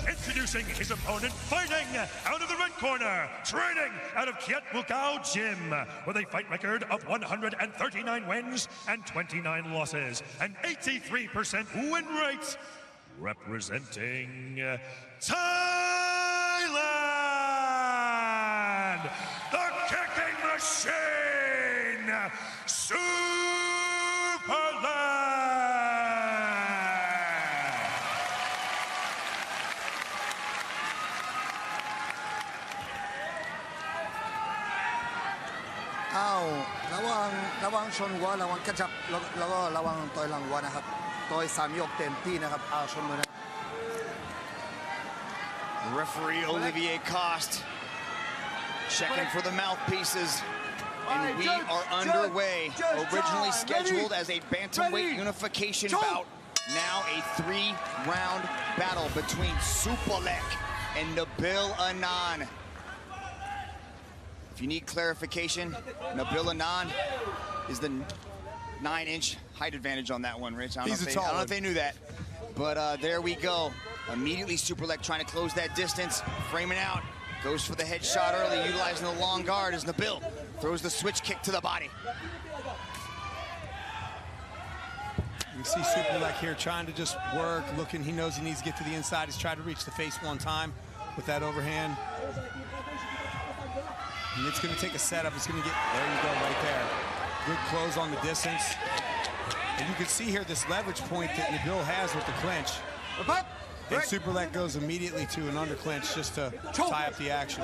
introducing his opponent, fighting out of the red corner, training out of Kiatmoo9 Gym, with a fight record of 139 wins and 29 losses, an 83% win rate, representing Thailand, the kicking machine, Superlrk.ระวังชนหัวระวังกระจับแล้วก็ระวังต่อยหลังหัวนะครับต่อย3 ยกเต็มที่นะครับชนมือนะ Referee Olivier Coste checking for the mouthpieces, and we are underway. Originally scheduled as a bantamweight unification bout, now a 3-round battle between Superlrk and Nabil Anane. If you need clarification, Nabil Anane is the 9-inch height advantage on that one, Rich. I don't know if they knew that. But there we go. Immediately Superlrk trying to close that distance, framing out. Goes for the headshot early, utilizing the long guard as Nabil throws the switch kick to the body. You see Superlrk here trying to just work, looking. He knows he needs to get to the inside. He's tried to reach the face one time with that overhand. And it's going to take a setup. It's going to get, there you go, right there. Good close on the distance. And you can see here this leverage point that Nabil has with the clinch. And Superlrk goes immediately to an under clinch just to tie up the action.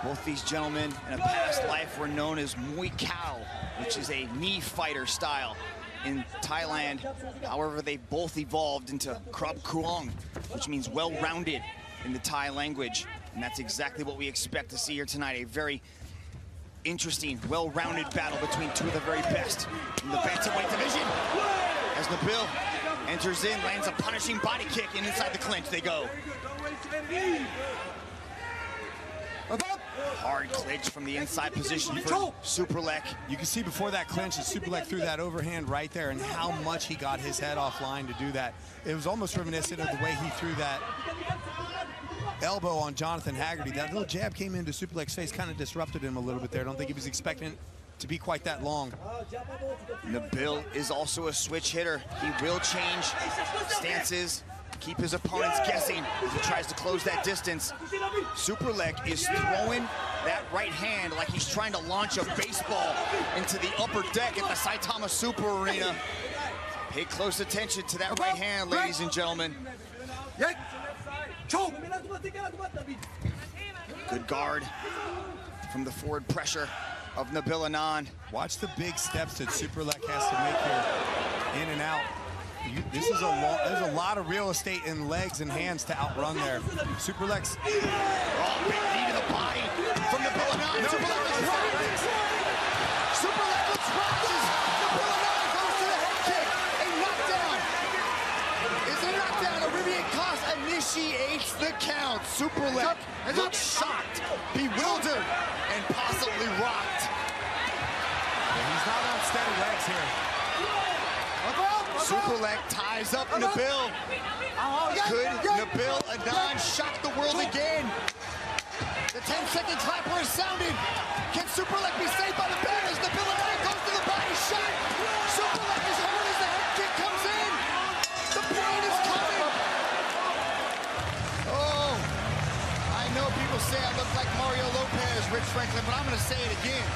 Both these gentlemen in a past life were known as Muay Khao, which is a knee fighter style in Thailand. However, they both evolved into Krab Kuong, which means well-rounded in the Thai language. And that's exactly what we expect to see here tonight. A very interesting, well-rounded battle between two of the very best in the bantamweight division. As Nabil enters in, lands a punishing body kick, and inside the clinch they go. Hard clinch from the inside position for Superlrk. You can see before that clinch that Superlrk threw that overhand right there, and how much he got his head offline to do that. It was almost reminiscent of the way he threw that elbow on Jonathan Haggerty. That little jab came into Superlrk's face, kind of disrupted him a little bit there. I don't think he was expecting it to be quite that long. Nabil is also a switch hitter. He will change stances, keep his opponents guessing as he tries to close that distance. Superlrk is throwing that right hand like he's trying to launch a baseball into the upper deck at the Saitama Super Arena. Pay close attention to that right hand, ladies and gentlemen. Good guard from the forward pressure of Nabil Anane. Watch the big steps that Superlrk has to make here, in and out. There's a lot of real estate in legs and hands to outrun there. Superlrk's big knee to the body from Nabil Anane. Superlrk looks rises. Nabil Anane goes to the head kick. A knockdown. Is a knockdown. Olivier Coste initiates the count. Superlrk looks shocked, bewildered, and possibly rocked. He's not on steady legs here. Superlrk ties up Nabil. Could Nabil Anane shock the world again? The 10-second clapper is sounded. Can Superlrk be saved by the banners? Nabil Anane goes to the body shot. Superlrk is hurt as the head kick comes in. The pain is coming. Oh, I know people say I look like Mario Lopez, Rich Franklin, but I'm going to say it again.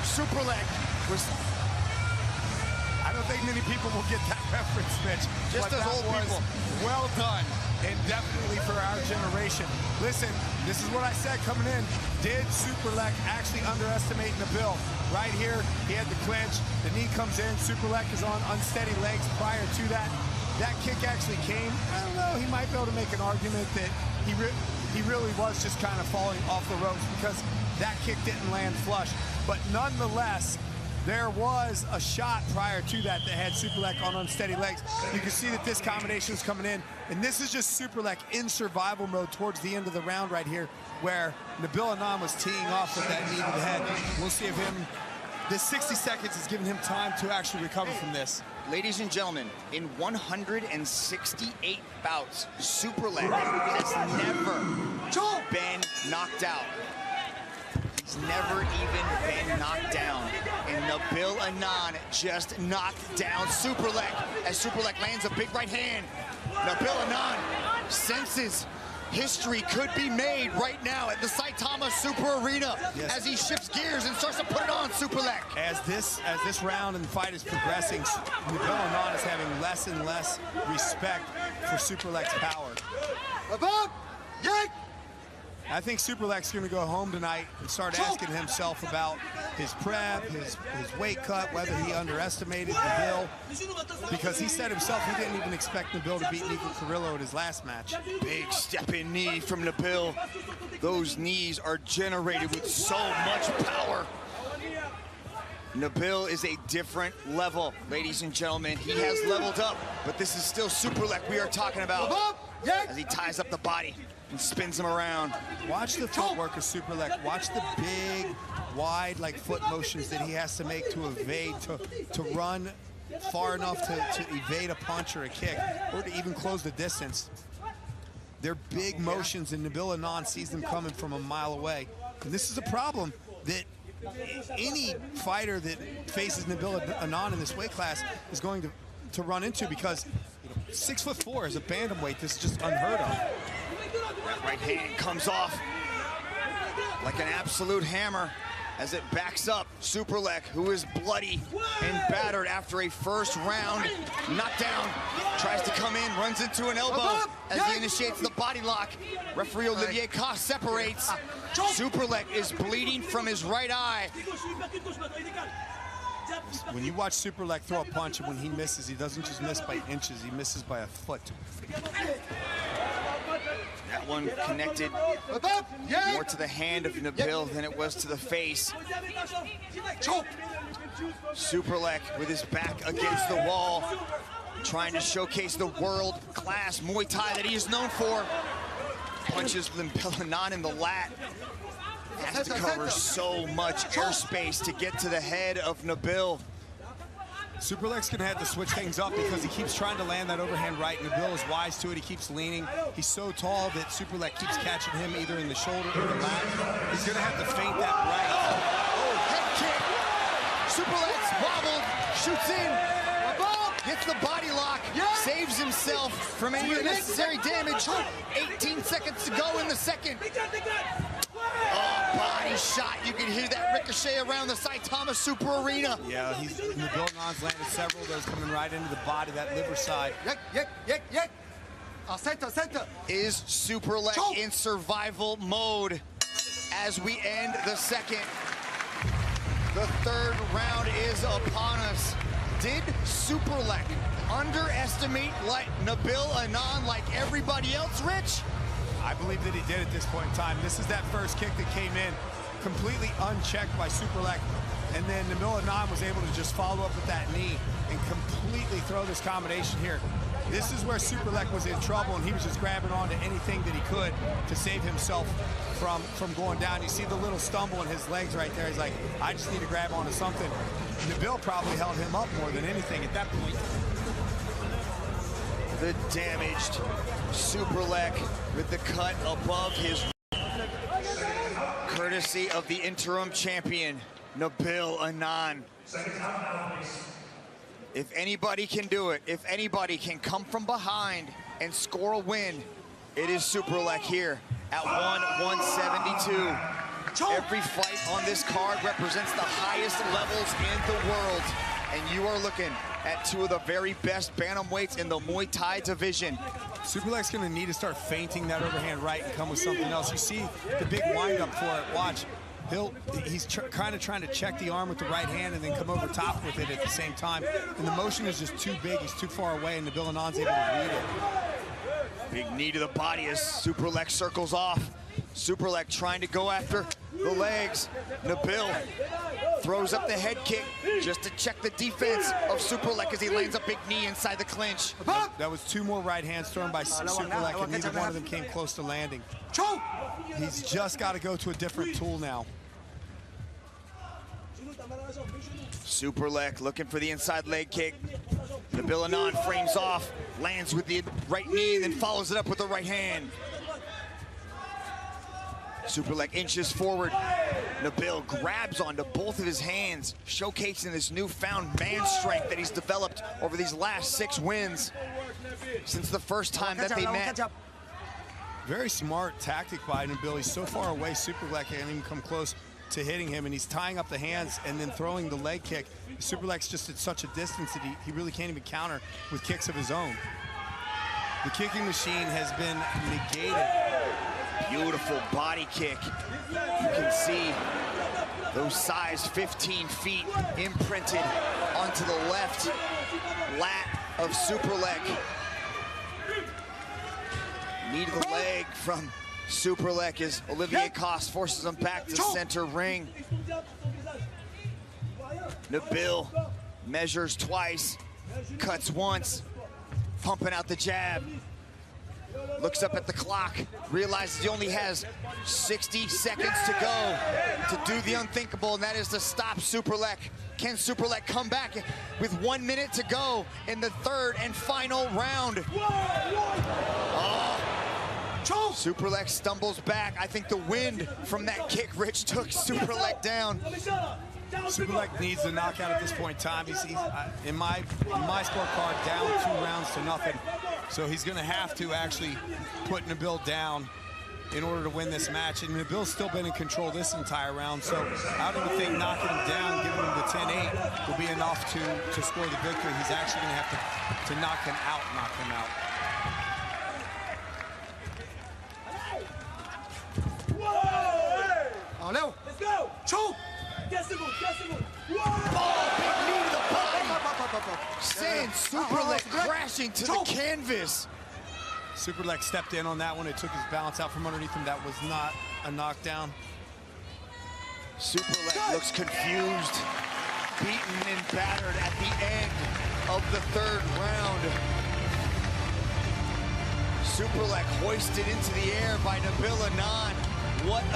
Superlrk was... I don't think many people will get that reference, Mitch. Just as old people. Well done, and definitely for our generation. Listen, this is what I said coming in. Did Superlrk actually underestimate Nabil? Right here, he had the clinch. The knee comes in. Superlrk is on unsteady legs prior to that. That kick actually came. I don't know, he might be able to make an argument that he really was just kind of falling off the ropes because that kick didn't land flush. But nonetheless, there was a shot prior to that had Superlrk on unsteady legs. You can see that this combination is coming in, and this is just Superlrk in survival mode towards the end of the round right here, where Nabil Anane was teeing off with that knee to the head. We'll see if this 60 seconds is giving him time to actually recover from this. Ladies and gentlemen, in 168 bouts, Superlrk has never been knocked out. He's never even been knocked down. And Nabil Anane just knocked down Superlrk as Superlrk lands a big right hand. Nabil Anane senses history could be made right now at the Saitama Super Arena as he shifts gears and starts to put it on Superlrk. As this round and the fight is progressing, Nabil Anane is having less and less respect for Superlrk's power. I think Superlrk's going to go home tonight and start asking himself about his prep, his weight cut, whether he underestimated Nabil, because he said himself he didn't even expect Nabil to beat Nico Carrillo in his last match. Big step-in knee from Nabil. Those knees are generated with so much power. Nabil is a different level, ladies and gentlemen. He has leveled up, but this is still Superlrk we are talking about as he ties up the body and spins him around. Watch the footwork of Superlrk. Watch the big, wide, like foot motions that he has to make to evade, to run far enough to evade a punch or a kick, or to even close the distance. They're big motions, and Nabil Anane sees them coming from a mile away. And this is a problem that any fighter that faces Nabil Anane in this weight class is going to run into, because 6'4" as a bantamweight, this is just unheard of. That right hand comes off like an absolute hammer as it backs up Superlrk, who is bloody and battered after a first round knockdown. Tries to come in, runs into an elbow as he initiates the body lock. Referee Olivier Koss separates. Superlrk is bleeding from his right eye. When you watch Superlrk throw a punch, and when he misses, he doesn't just miss by inches, he misses by a foot. That one connected more to the hand of Nabil than it was to the face. Superlrk with his back against the wall, trying to showcase the world-class Muay Thai that he is known for. Punches Nabil Anane in the lat. Has to cover so much airspace to get to the head of Nabil. Superlrk's gonna have to switch things up because he keeps trying to land that overhand right. Nabil is wise to it. He keeps leaning. He's so tall that Superlrk keeps catching him either in the shoulder or the lat. He's gonna have to feint that right. Oh, head kick. Superlrk's wobbled, shoots in, gets the body lock, saves himself from any unnecessary damage. 18 seconds to go in the second. Oh, body shot. You can hear that ricochet around the Saitama Super Arena. Yeah, Nabil Anane's landed several of those coming right into the body, that liver side. Center. Is Superlrk in survival mode as we end the second? The third round is upon us. Did Superlrk underestimate Nabil Anane like everybody else, Rich? I believe that he did at this point in time. This is that first kick that came in completely unchecked by Superlrk, and then Nabil Anane was able to just follow up with that knee and completely throw this combination here. This is where Superlrk was in trouble, and he was just grabbing onto anything that he could to save himself from going down. You see the little stumble in his legs right there. He's like, I just need to grab onto something. Nabil probably held him up more than anything at that point. The damaged Superlrk with the cut above his, courtesy of the interim champion, Nabil Anane. If anybody can do it, if anybody can come from behind and score a win, it is Superlrk here at 172. Every fight on this card represents the highest levels in the world, and you are looking at two of the very best bantamweights in the Muay Thai division. Superlrk's gonna need to start feinting that overhand right and come with something else. You see the big windup for it. Watch. He's kind of trying to check the arm with the right hand and then come over top with it at the same time. And the motion is just too big. He's too far away, and Nabil Anane's able to read it. Big knee to the body as Superlrk circles off. Superlrk trying to go after the legs. Nabil throws up the head kick just to check the defense of Superlrk as he lands a big knee inside the clinch. That was two more right hands thrown by Superlrk, and neither one of them came close to landing. He's just got to go to a different tool now. Superlrk looking for the inside leg kick. Nabil Anane frames off, lands with the right knee, and then follows it up with the right hand. Superlrk inches forward. Nabil grabs onto both of his hands, showcasing this newfound man strength that he's developed over these last 6 wins since the first time that they met. Very smart tactic by Nabil. He's so far away, Superlrk can't even come close to hitting him, and he's tying up the hands and then throwing the leg kick. Superlrk's just at such a distance that he really can't even counter with kicks of his own. The kicking machine has been negated. Beautiful body kick. You can see those size 15 feet imprinted onto the left lat of Superlrk. Knee to the leg from Superlrk as Olivier Coste forces him back to center ring. Nabil measures twice, cuts once, pumping out the jab. Looks up at the clock, realizes he only has 60 seconds to go to do the unthinkable, and that is to stop Superlrk. Can Superlrk come back with 1 minute to go in the 3rd and final round? Superlrk stumbles back. I think the wind from that kick, Rich, took Superlrk down. Superlrk needs a knockout at this point in time. He's in my scorecard down 2-0. So he's going to have to actually put Nabil down in order to win this match. And Nabil's still been in control this entire round. So I don't even think knocking him down, giving him the 10-8 will be enough to score the victory. He's actually going to have to knock him out. Let's go! Choke! Oh, big knee to the body. Sends Superlrk crashing to the canvas. Superlrk stepped in on that one. It took his balance out from underneath him. That was not a knockdown. Superlrk looks confused, beaten and battered at the end of the 3rd round. Superlrk hoisted into the air by Nabil Anane. What a